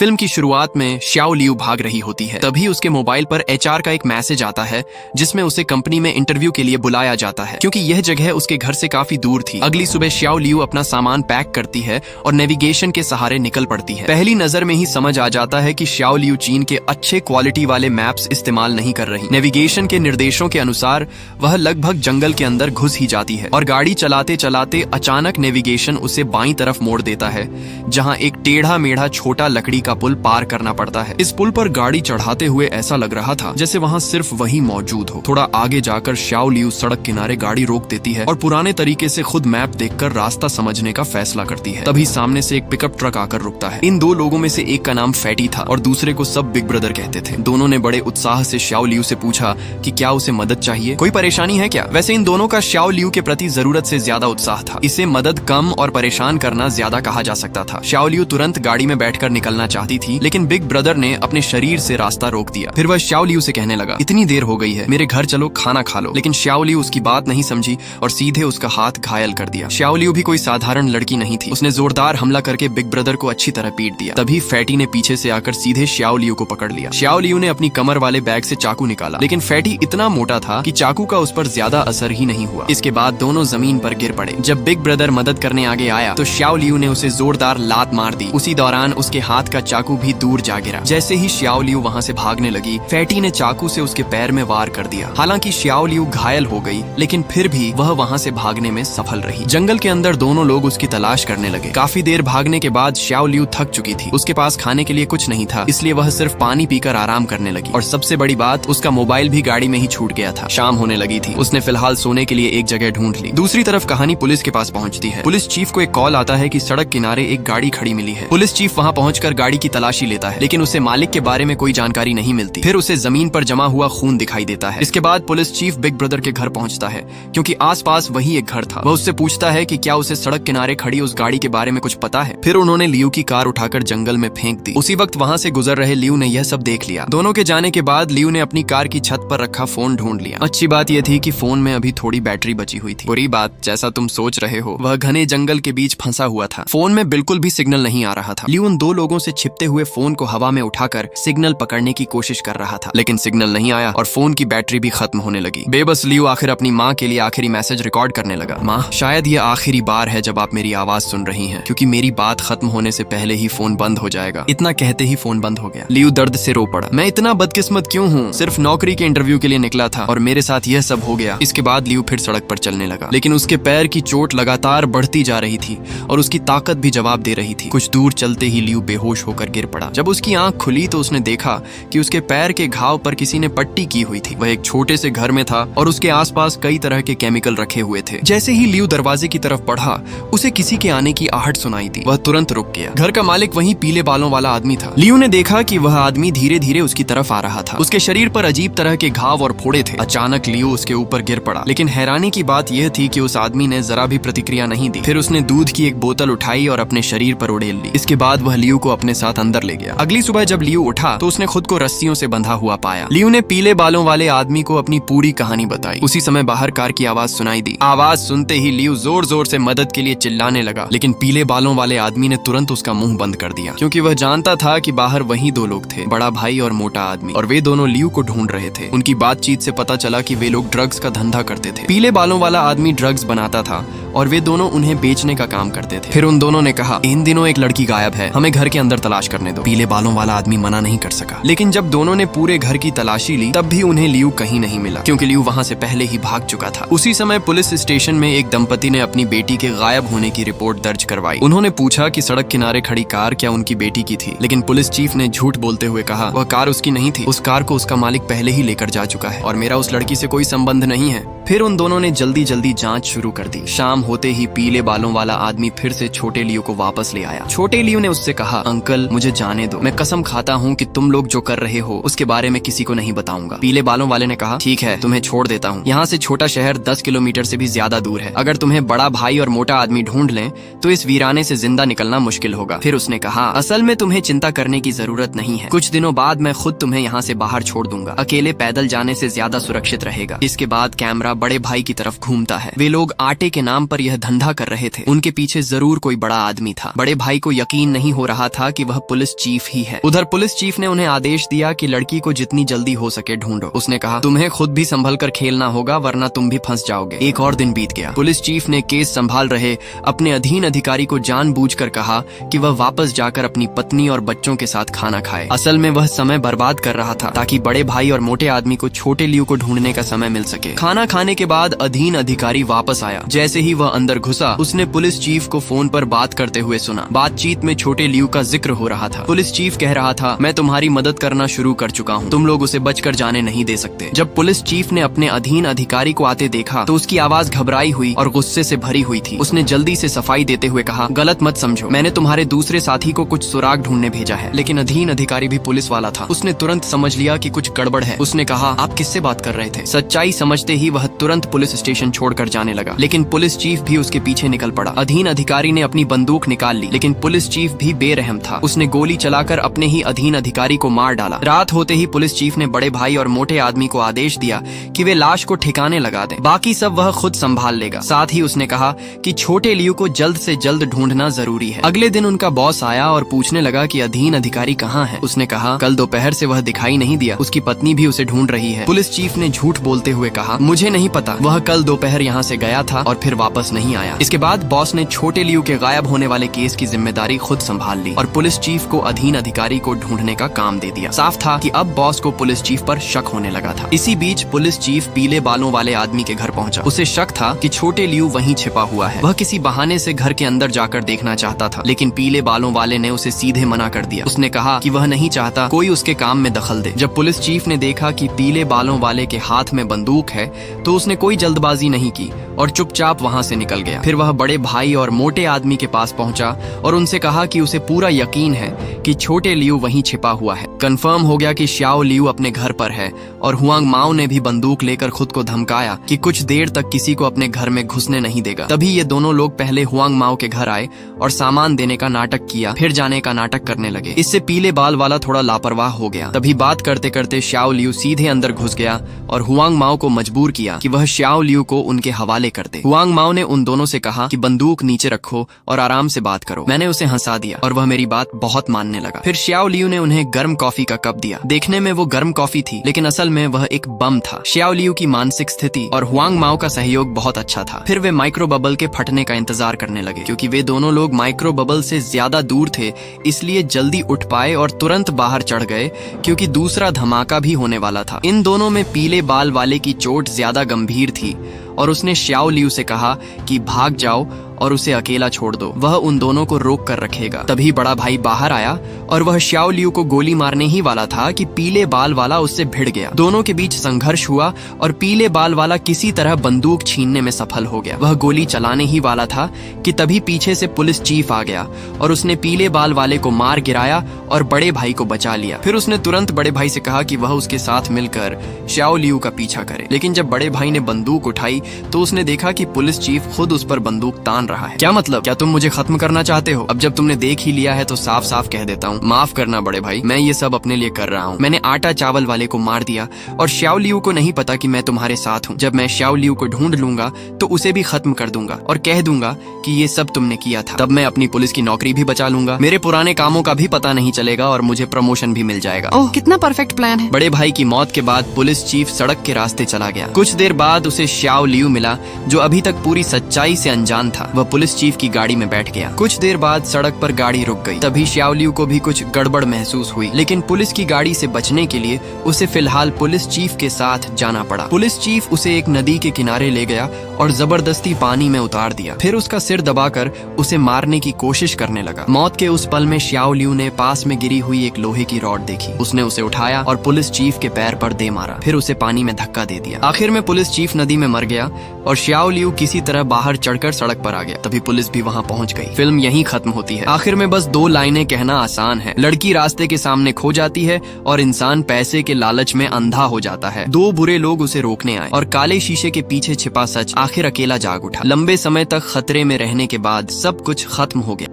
Film की शुरुआत में श्याओ लियू भाग रही होती है, तभी उसके मोबाइल पर एचआर का एक मैसेज आता है जिसमें उसे कंपनी में इंटरव्यू के लिए बुलाया जाता है, क्योंकि यह जगह उसके घर से काफी दूर थी। अगली सुबह श्याओ लियू अपना सामान पैक करती है और नेविगेशन के सहारे निकल पड़ती है। पहली नजर में ही समझ आ जाता है कि श्याओ लियू चीन के अच्छे क्वालिटी वाले मैप्स इस्तेमाल नहीं कर रही। नेविगेशन के निर्देशों के अनुसार वह लगभग जंगल के अंदर घुस ही जाती है और गाड़ी चलाते चलाते अचानक नेविगेशन उसे बाईं तरफ मोड़ देता है, जहां एक टेढ़ा मेढ़ा छोटा लकड़ी का पुल पार करना पड़ता है। इस पुल पर गाड़ी चढ़ाते हुए ऐसा लग रहा था जैसे वहां सिर्फ वही मौजूद हो। थोड़ा आगे जाकर श्याओ लियू सड़क किनारे गाड़ी रोक देती है और पुराने तरीके से खुद मैप देखकर रास्ता समझने का फैसला करती है। तभी सामने से एक पिकअप ट्रक आकर रुकता है। इन दो लोगों में से एक का नाम फैटी था और दूसरे को सब बिग ब्रदर कहते थे। दोनों ने बड़े उत्साह से श्याओ लियू से पूछा कि क्या उसे मदद चाहिए, कोई परेशानी है क्या। वैसे इन दोनों का श्याओ लियू के प्रति जरूरत से ज्यादा उत्साह था। इसे मदद कम और परेशान करना ज्यादा कहा जा सकता था। श्याओ लियू तुरंत गाड़ी में बैठकर निकलना चाहती थी, लेकिन बिग ब्रदर ने अपने शरीर से रास्ता रोक दिया। फिर वह श्याओ लियू से कहने लगा, इतनी देर हो गई है, मेरे घर चलो, खाना खा लो। लेकिन श्याओ लियू उसकी बात नहीं समझी और सीधे उसका हाथ घायल कर दिया। श्याओ लियू भी कोई साधारण लड़की नहीं थी। उसने जोरदार हमला करके बिग ब्रदर को अच्छी तरह पीट दिया। तभी फैटी ने पीछे से आकर सीधे श्याओ लियू को पकड़ लिया। श्याओ लियू ने अपनी कमर वाले बैग से चाकू निकाला, लेकिन फैटी इतना मोटा था कि चाकू का उस पर ज्यादा असर ही नहीं हुआ। इसके बाद दोनों जमीन पर गिर पड़े। जब बिग ब्रदर मदद करने आगे आया तो श्याओ लियू ने उसे जोरदार लात मार दी। उसी दौरान उसके हाथ का चाकू भी दूर जा गिरा। जैसे ही श्याओ लियू वहां से भागने लगी, फैटी ने चाकू से उसके पैर में वार कर दिया। हालांकि श्याओ लियू घायल हो गई, लेकिन फिर भी वह वहां से भागने में सफल रही। जंगल के अंदर दोनों लोग उसकी तलाश करने लगे। काफी देर भागने के बाद श्याओ लियू थक चुकी थी। उसके पास खाने के लिए कुछ नहीं था, इसलिए वह सिर्फ पानी पीकर आराम करने लगी। और सबसे बड़ी बात, उसका मोबाइल भी गाड़ी में ही छूट गया था। शाम होने लगी थी। उसने फिलहाल सोने के लिए एक जगह ढूंढ ली। दूसरी तरफ कहानी पुलिस के पास पहुंचती है। पुलिस चीफ को एक कॉल आता है कि सड़क किनारे एक गाड़ी खड़ी मिली है। पुलिस चीफ वहां पहुंचकर गाड़ी की तलाशी लेता है, लेकिन उसे मालिक के बारे में कोई जानकारी नहीं मिलती। फिर उसे जमीन पर जमा हुआ खून दिखाई देता है। इसके बाद पुलिस चीफ बिग ब्रदर के घर पहुंचता है, क्योंकि आसपास वही एक घर था। वह उससे पूछता है कि क्या उसे सड़क किनारे खड़ी उस गाड़ी के बारे में कुछ पता है। फिर उन्होंने लियू की कार उठाकर जंगल में फेंक दी। उसी वक्त वहां से गुजर रहे लियू ने यह सब देख लिया। दोनों के जाने के बाद लियू ने अपनी कार की छत पर रखा फोन ढूंढ लिया। अच्छी बात यह थी कि फोन में अभी थोड़ी बैटरी बची हुई थी। बुरी बात, जैसा तुम सोच रहे हो, वह घने जंगल के बीच फंसा हुआ था। फोन में बिल्कुल भी सिग्नल नहीं आ रहा था। लियू उन दो लोगों से छिपते हुए फोन को हवा में उठाकर सिग्नल पकड़ने की कोशिश कर रहा था, लेकिन सिग्नल नहीं आया और फोन की बैटरी भी खत्म होने लगी। बेबस लियू आखिर अपनी माँ के लिए आखिरी मैसेज रिकॉर्ड करने लगा। माँ, शायद ये आखिरी बार है जब आप मेरी आवाज सुन रही हैं, क्योंकि मेरी बात खत्म होने से पहले ही फोन बंद हो जाएगा। इतना कहते ही फोन बंद हो गया। लियू दर्द से रो पड़ा। मैं इतना बदकिस्मत क्यों हूँ, सिर्फ नौकरी के इंटरव्यू के लिए निकला था और मेरे साथ यह सब हो गया। इसके बाद लियू फिर सड़क पर चलने लगा, लेकिन उसके पैर की चोट लगातार बढ़ती जा रही थी और उसकी ताकत भी जवाब दे रही थी। कुछ दूर चलते ही लियू बेहोश होकर गिर पड़ा। जब उसकी आंख खुली तो उसने देखा कि उसके पैर के घाव पर किसी ने पट्टी की हुई थी। वह एक छोटे से घर में था और उसके आसपास कई तरह के केमिकल रखे हुए थे। जैसे ही लियू दरवाजे की तरफ बढ़ा, उसे किसी के आने की आहट सुनाई दी। वह तुरंत रुक गया। घर का मालिक वही पीले बालों वाला आदमी था। लियू ने देखा कि वह आदमी धीरे धीरे उसकी तरफ आ रहा था। उसके शरीर पर अजीब तरह के घाव और फोड़े थे। अचानक लियू उसके ऊपर गिर पड़ा, लेकिन हैरानी की बात यह थी कि उस आदमी ने जरा भी प्रतिक्रिया नहीं दी। फिर उसने दूध की एक बोतल उठाई और अपने शरीर पर उड़ेल ली। इसके बाद वह लियू को अपने साथ अंदर ले गया। अगली सुबह जब लियू उठा तो उसने खुद को रस्सियों से बंधा हुआ पाया। लियू ने पीले बालों वाले आदमी को अपनी पूरी कहानी बताई। उसी समय बाहर कार की आवाज सुनाई दी। आवाज सुनते ही लियू जोर जोर से मदद के लिए चिल्लाने लगा, लेकिन पीले बालों वाले आदमी ने तुरंत उसका मुंह बंद कर दिया, क्योंकि वह जानता था कि बाहर वही दो लोग थे, बड़ा भाई और मोटा आदमी, और वे दोनों लियू को ढूंढ रहे थे। उनकी बातचीत से पता चला कि वे लोग ड्रग्स का धंधा करते थे। पीले बालों वाला आदमी ड्रग्स बनाता था और वे दोनों उन्हें बेचने का काम करते थे। फिर उन दोनों ने कहा, इन दिनों एक लड़की गायब है, हमें घर के अंदर तलाश करने दो। पीले बालों वाला आदमी मना नहीं कर सका, लेकिन जब दोनों ने पूरे घर की तलाशी ली तब भी उन्हें लियू कहीं नहीं मिला, क्योंकि लियू वहां से पहले ही भाग चुका था। उसी समय पुलिस स्टेशन में एक दंपति ने अपनी बेटी के गायब होने की रिपोर्ट दर्ज करवाई। उन्होंने पूछा कि सड़क किनारे खड़ी कार क्या उनकी बेटी की थी, लेकिन पुलिस चीफ ने झूठ बोलते हुए कहा, वह कार उसकी नहीं थी। उस कार को उसका मालिक पहले ही लेकर जा चुका है और मेरा उस लड़की से कोई संबंध नहीं है। फिर उन दोनों ने जल्दी जल्दी जांच शुरू कर दी। शाम होते ही पीले बालों वाला आदमी फिर से छोटे लियू को वापस ले आया। छोटे लियू ने उससे कहा, अंकल मुझे जाने दो, मैं कसम खाता हूँ कि तुम लोग जो कर रहे हो उसके बारे में किसी को नहीं बताऊंगा। पीले बालों वाले ने कहा, ठीक है, तुम्हें छोड़ देता हूँ। यहाँ से छोटा शहर 10 किलोमीटर से भी ज्यादा दूर है। अगर तुम्हें बड़ा भाई और मोटा आदमी ढूंढ लें तो इस वीराने से जिंदा निकलना मुश्किल होगा। फिर उसने कहा, असल में तुम्हें चिंता करने की जरूरत नहीं है। कुछ दिनों बाद मैं खुद तुम्हें यहाँ से बाहर छोड़ दूंगा। अकेले पैदल जाने से ज्यादा सुरक्षित रहेगा। इसके बाद कैमरा बड़े भाई की तरफ घूमता है। वे लोग आटे के नाम पर यह धंधा कर रहे थे। उनके पीछे जरूर कोई बड़ा आदमी था। बड़े भाई को यकीन नहीं हो रहा था कि वह पुलिस चीफ ही है। उधर पुलिस चीफ ने उन्हें आदेश दिया कि लड़की को जितनी जल्दी हो सके ढूंढो। उसने कहा, तुम्हें खुद भी संभल कर खेलना होगा वरना तुम भी फंस जाओगे। एक और दिन बीत गया। पुलिस चीफ ने केस संभाल रहे अपने अधीन अधिकारी को जानबूझकर कहा कि वह वापस जाकर अपनी पत्नी और बच्चों के साथ खाना खाए। असल में वह समय बर्बाद कर रहा था ताकि बड़े भाई और मोटे आदमी को छोटे लियो को ढूंढने का समय मिल सके। खाना खाने के बाद अधीन अधिकारी वापस आया। जैसे ही वह अंदर घुसा, उसने पुलिस चीफ को फोन पर बात करते हुए सुना। बातचीत में छोटे लियो का जिक्र हो रहा था। पुलिस चीफ कह रहा था, मैं तुम्हारी मदद करना शुरू कर चुका हूँ, तुम लोग उसे बचकर जाने नहीं दे सकते। जब पुलिस चीफ ने अपने अधीन अधिकारी को आते देखा तो उसकी आवाज घबराई हुई और गुस्से से भरी हुई थी। उसने जल्दी से सफाई देते हुए कहा, गलत मत समझो, मैंने तुम्हारे दूसरे साथी को कुछ सुराग ढूंढने भेजा है। लेकिन अधीन अधिकारी भी पुलिस वाला था। उसने तुरंत समझ लिया कि कुछ गड़बड़ है। उसने कहा, आप किससे बात कर रहे थे? सच्चाई समझते ही वह तुरंत पुलिस स्टेशन छोड़कर जाने लगा। लेकिन पुलिस चीफ भी उसके पीछे निकल पड़ा। अधीन अधिकारी ने अपनी बंदूक निकाल ली, लेकिन पुलिस चीफ भी बेरहम था। उसने गोली चलाकर अपने ही अधीन अधिकारी को मार डाला। रात होते ही पुलिस चीफ ने बड़े भाई और मोटे आदमी को आदेश दिया कि वे लाश को ठिकाने लगा दें, बाकी सब वह खुद संभाल लेगा। साथ ही उसने कहा कि छोटे लियो को जल्द से जल्द ढूंढना जरूरी है। अगले दिन उनका बॉस आया और पूछने लगा कि अधीन अधिकारी कहाँ है। उसने कहा, कल दोपहर से वह दिखाई नहीं दिया, उसकी पत्नी भी उसे ढूंढ रही है। पुलिस चीफ ने झूठ बोलते हुए कहा, मुझे नहीं पता, वह कल दोपहर यहाँ से गया था और फिर वापस नहीं आया। इसके बाद बॉस ने छोटे लियो के गायब होने वाले केस की जिम्मेदारी खुद संभाल ली और पुलिस चीफ को अधीन अधिकारी को ढूंढने का काम दे दिया। साफ था कि अब बॉस को पुलिस चीफ पर शक होने लगा था। इसी बीच पुलिस चीफ पीले बालों वाले आदमी के घर पहुंचा। उसे शक था कि छोटे लियो वहीं छिपा हुआ है। वह किसी बहाने से घर के अंदर जाकर देखना चाहता था, लेकिन पीले बालों वाले ने उसे सीधे मना कर दिया। उसने कहा कि वह नहीं चाहता कोई उसके काम में दखल दे। जब पुलिस चीफ ने देखा कि पीले बालों वाले के हाथ में बंदूक है तो उसने कोई जल्दबाजी नहीं की और चुपचाप वहां से निकल गया। फिर वह बड़े भाई और मोटे आदमी के पास पहुंचा और उनसे कहा कि उसे पूरा यकीन है कि छोटे लियो वहीं छिपा हुआ है। कंफर्म हो गया कि श्याओ लियो अपने घर पर है और हुआंग माओ ने भी बंदूक लेकर खुद को धमकाया कि कुछ देर तक किसी को अपने घर में घुसने नहीं देगा। तभी ये दोनों लोग पहले हुआंग माओ के घर आए और सामान देने का नाटक किया, फिर जाने का नाटक करने लगे। इससे पीले बाल वाला थोड़ा लापरवाह हो गया। तभी बात करते करते श्याओ लियो सीधे अंदर घुस गया और हुआंग माओ को मजबूर किया कि वह श्याओ लियो को उनके हवाले कर दे। हुआंग माओ ने उन दोनों से कहा कि बंदूक नीचे रखो और आराम से बात करो। मैंने उसे हंसा दिया और वह मेरी बात बहुत मानने लगा। फिर श्याओ लियो ने उन्हें गर्म कॉफी का कप दिया। देखने में वो गर्म कॉफी थी, लेकिन असल में वह एक बम था। श्याओ लियो की मानसिक स्थिति और हुआंग माओ का सहयोग बहुत अच्छा था। फिर वे माइक्रो बबल के फटने का इंतजार करने लगे। क्योंकि वे दोनों लोग माइक्रो बबल से ज्यादा दूर थे, इसलिए जल्दी उठ पाए और तुरंत बाहर चढ़ गए, क्योंकि दूसरा धमाका भी होने वाला था। इन दोनों में पीले बाल वाले की चोट ज्यादा गंभीर थी और उसने श्याओ लियो से कहा कि भाग जाओ और उसे अकेला छोड़ दो, वह उन दोनों को रोक कर रखेगा। तभी बड़ा भाई बाहर आया और वह श्याओ लियो को गोली मारने ही वाला था कि पीले बाल वाला उससे भिड़ गया। दोनों के बीच संघर्ष हुआ और पीले बाल वाला किसी तरह बंदूक छीनने में सफल हो गया। वह गोली चलाने ही वाला था कि तभी पीछे से पुलिस चीफ आ गया और उसने पीले बाल वाले को मार गिराया और बड़े भाई को बचा लिया। फिर उसने तुरंत बड़े भाई से कहा कि वह उसके साथ मिलकर श्याओ लियो का पीछा करे। लेकिन जब बड़े भाई ने बंदूक उठाई तो उसने देखा कि पुलिस चीफ खुद उस पर बंदूक तान रहा है। क्या मतलब, क्या तुम मुझे खत्म करना चाहते हो? अब जब तुमने देख ही लिया है तो साफ साफ कह देता हूँ, माफ करना बड़े भाई, मैं ये सब अपने लिए कर रहा हूँ। मैंने आटा चावल वाले को मार दिया और श्याओ लियो को नहीं पता कि मैं तुम्हारे साथ हूँ। जब मैं श्याओ लियो को ढूंढ लूंगा तो उसे भी खत्म कर दूंगा और कह दूंगा कि ये सब तुमने किया था। तब मैं अपनी पुलिस की नौकरी भी बचा लूंगा, मेरे पुराने कामों का भी पता नहीं चलेगा और मुझे प्रमोशन भी मिल जाएगा। ओह, कितना परफेक्ट प्लान है। बड़े भाई की मौत के बाद पुलिस चीफ सड़क के रास्ते चला गया। कुछ देर बाद उसे श्याओ लियो मिला जो अभी तक पूरी सच्चाई से अनजान था। वह पुलिस चीफ की गाड़ी में बैठ गया। कुछ देर बाद सड़क पर गाड़ी रुक गई। तभी श्याओ लियो को भी कुछ गड़बड़ महसूस हुई, लेकिन पुलिस की गाड़ी से बचने के लिए उसे फिलहाल पुलिस चीफ के साथ जाना पड़ा। पुलिस चीफ उसे एक नदी के किनारे ले गया और जबरदस्ती पानी में उतार दिया। फिर उसका सिर दबाकर उसे मारने की कोशिश करने लगा। मौत के उस पल में श्याओ लियो ने पास में गिरी हुई एक लोहे की रॉड देखी। उसने उसे उठाया और पुलिस चीफ के पैर पर दे मारा, फिर उसे पानी में धक्का दे दिया। आखिर में पुलिस चीफ नदी में मर गया और श्याओ लियो किसी तरह बाहर चढ़कर सड़क पर आ गया। तभी पुलिस भी वहां पहुंच गई। फिल्म यहीं खत्म होती है। आखिर में बस 2 लाइनें कहना आसान है। लड़की रास्ते के सामने खो जाती है और इंसान पैसे के लालच में अंधा हो जाता है। 2 बुरे लोग उसे रोकने आए और काले शीशे के पीछे छिपा सच आखिर अकेला जाग उठा। लंबे समय तक खतरे में रहने के बाद सब कुछ खत्म हो गया।